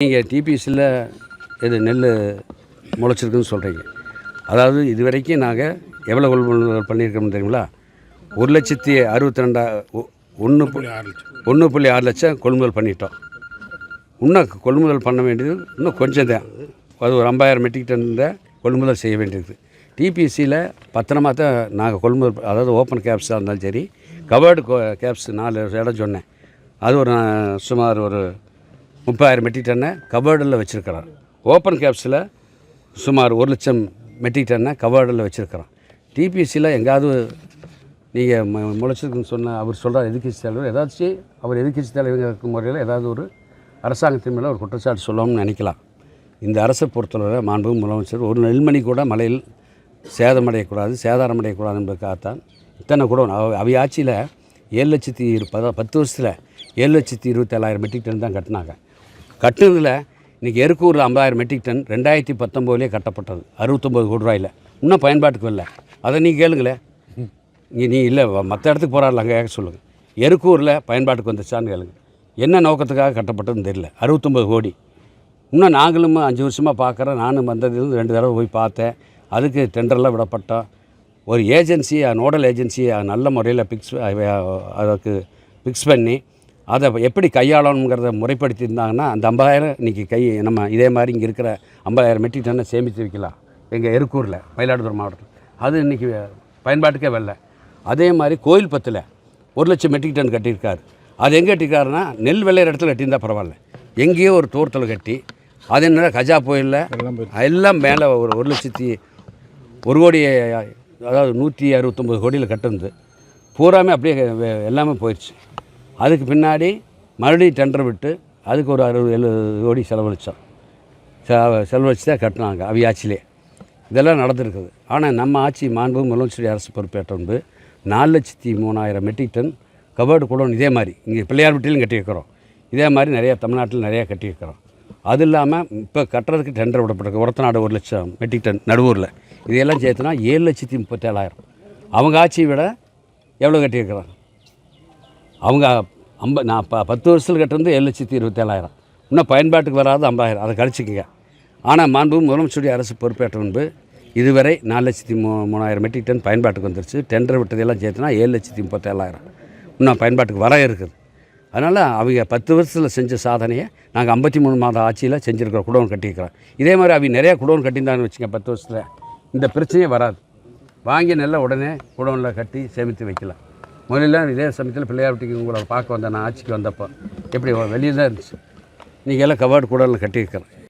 நீங்கள் டிபிஎஸ்சியில் இது நெல் முளைச்சிருக்குன்னு சொல்கிறீங்க. அதாவது இது வரைக்கும் நாங்கள் எவ்வளோ கொள்முதல் பண்ணியிருக்கோம்னு தெரியுங்களா? 1,62,1.6 லட்சம் கொள்முதல் பண்ணிட்டோம். இன்னும் கொள்முதல் பண்ண வேண்டியது இன்னும் கொஞ்சம் தான். அது ஒரு 50,000 மெட்ரிக் டன் கொள்முதல் செய்ய வேண்டியது. டிபிஎஸ்சியில் பத்திரமா தான் நாங்கள் கொள்முதல், அதாவது ஓப்பன் கேப்ஸாக இருந்தாலும் சரி, கவர்டு கேப்ஸ் 4 இடம் சொன்னேன். அது ஒரு சுமார் ஒரு 30,000 மெட்ரிக் டன்னை கவர்டில் வச்சுருக்கிறோம். ஓப்பன் கேப்ஸில் சுமார் 1 லட்சம் மெட்ரிக் டன்னை கவர்டில் வச்சுருக்கிறோம். டிபிஎஸ்சியில் எங்காவது நீங்கள் முளைச்சிருக்குன்னு சொன்ன அவர் சொல்கிற எதிர்கட்சி தலைவர் ஏதாச்சும் அவர் எதிர்கட்சி தலைவர் இருக்கும் முறையில் ஏதாவது ஒரு அரசாங்கத்தின் மேலே ஒரு குற்றச்சாட்டு சொல்லணும்னு நினைக்கலாம். இந்த அரசை பொறுத்தவரை மாண்புமிகு முதலமைச்சர் ஒரு நெல்மணி கூட மழையில் சேதமடையக்கூடாது, சேதாரமடையக்கூடாது என்பதுக்காகத்தான் இத்தனை கூட அவை ஆட்சியில் 10 வருஷத்தில் 7,27,000 மெட்ரிக் டன் தான் கட்டினாங்க. கட்டுனதில் இன்றைக்கி எருக்கூரில் 50,000 மெட்ரிக் டன் 2019 கட்டப்பட்டது 69 கோடி ரூபாயில். இன்னும் பயன்பாட்டுக்கு வரல. அதை நீங்கள் கேளுங்களேன். நீ இல்லை மற்ற இடத்துக்கு போகிறாரில்ல, அங்கே கேட்க சொல்லுங்கள். எருக்கூரில் பயன்பாட்டுக்கு வந்துச்சான்னு கேளுங்க. என்ன நோக்கத்துக்காக கட்டப்பட்டதுன்னு தெரியல. 69 கோடி. இன்னும் நாங்களும் 5 வருஷமாக பார்க்குறோம். நானும் வந்ததுலேருந்து 2 தடவை போய் பார்த்தேன். அதுக்கு டெண்டர்லாம் விடப்பட்டோம். ஒரு ஏஜென்சி, நோடல் ஏஜென்சி நல்ல முறையில் அதுக்கு ஃபிக்ஸ் பண்ணி அதை எப்படி கையாளணுங்கிறத முறைப்படுத்தியிருந்தாங்கன்னா அந்த 50,000 இன்றைக்கி நம்ம இதே மாதிரி இங்கே இருக்கிற 50,000 மெட்ரிக் டன்னை சேமித்து வைக்கலாம். எங்கள் எருக்கூரில், மயிலாடுதுறை மாவட்டத்தில் அது இன்றைக்கி பயன்பாட்டுக்கே வரல. அதே மாதிரி கோயில்பத்தில் 1 லட்சம் மெட்ரிக் டன் கட்டியிருக்காரு. அது எங்கே கட்டியிருக்காருன்னா நெல் விளையிற இடத்துல கட்டியிருந்தால் பரவாயில்ல. எங்கேயோ ஒரு தூரத்தில் கட்டி அது என்ன கஜா புயலில் எல்லாம் மேலே ஒரு 1,01 கோடி, அதாவது 169 கோடியில் கட்டுறது பூராமே அப்படியே எல்லாமே போயிடுச்சு. அதுக்கு பின்னாடி மறுபடியும் டெண்டர் விட்டு அதுக்கு ஒரு 60-70 கோடி செலவழிச்சு தான் கட்டினாங்க அவி ஆட்சியிலே. இதெல்லாம் நடந்திருக்குது. ஆனால் நம்ம ஆட்சி மாண்புமிகு முதலமைச்சர் அரசு பொறுப்பேற்ற முன்பு 4,03,000 மெட்ரிக் டன் கவர்டு குடோன் இதே மாதிரி இங்கே பிள்ளையார்பட்டியிலும் கட்டியிருக்கிறோம். இதே மாதிரி நிறையா தமிழ்நாட்டில் நிறையா கட்டியிருக்கிறோம். அது இல்லாமல் இப்போ கட்டுறதுக்கு டெண்டர் விடப்பட்டிருக்கு. ஒரத்தநாடு 1 லட்சம் மெட்ரிக் டன் நடுவூரில். இதையெல்லாம் சேர்த்துனா 7,37,000. அவங்க ஆட்சியை விட எவ்வளோ கட்டியிருக்கிறாங்க? அவங்க 10 வருஷத்தில் கட்டுறது 7,27,000. இன்னும் பயன்பாட்டுக்கு வராது 50,000. அதை கழிச்சிக்கங்க. ஆனால் மாண்புமிகு முதலமைச்சருடைய அரசு பொறுப்பேற்ற முன்பு இதுவரை 4,03,000 மெட்ரிக் டன் பயன்பாட்டுக்கு வந்துருச்சு. டெண்டர் விட்டதெல்லாம் சேர்த்துனா 7,37,000 இன்னும் பயன்பாட்டுக்கு வர இருக்குது. அதனால் அவங்க 10 வருஷத்தில் செஞ்ச சாதனையை நாங்கள் 53 மாத ஆட்சியில் செஞ்சுருக்கிறோம். குடோன் கட்டியிருக்கிறோம். இதே மாதிரி அவங்க நிறையா குடோன் கட்டியிருந்தாங்கன்னு வச்சுங்க, 10 வருஷத்தில் இந்த பிரச்சனையே வராது. வாங்கி நல்லா உடனே குடோனில் கட்டி சேமித்து வைக்கலாம். முதல்ல இதே சமயத்தில் பிள்ளையார்பட்டிக்கு உங்களை பார்க்க வந்தேன். நான் ஆட்சிக்கு வந்தப்போ எப்படி வெளியே தான் இருந்துச்சு. நீங்கள் எல்லாம் கவர்டு குடோனில் கட்டியிருக்கிறேன்.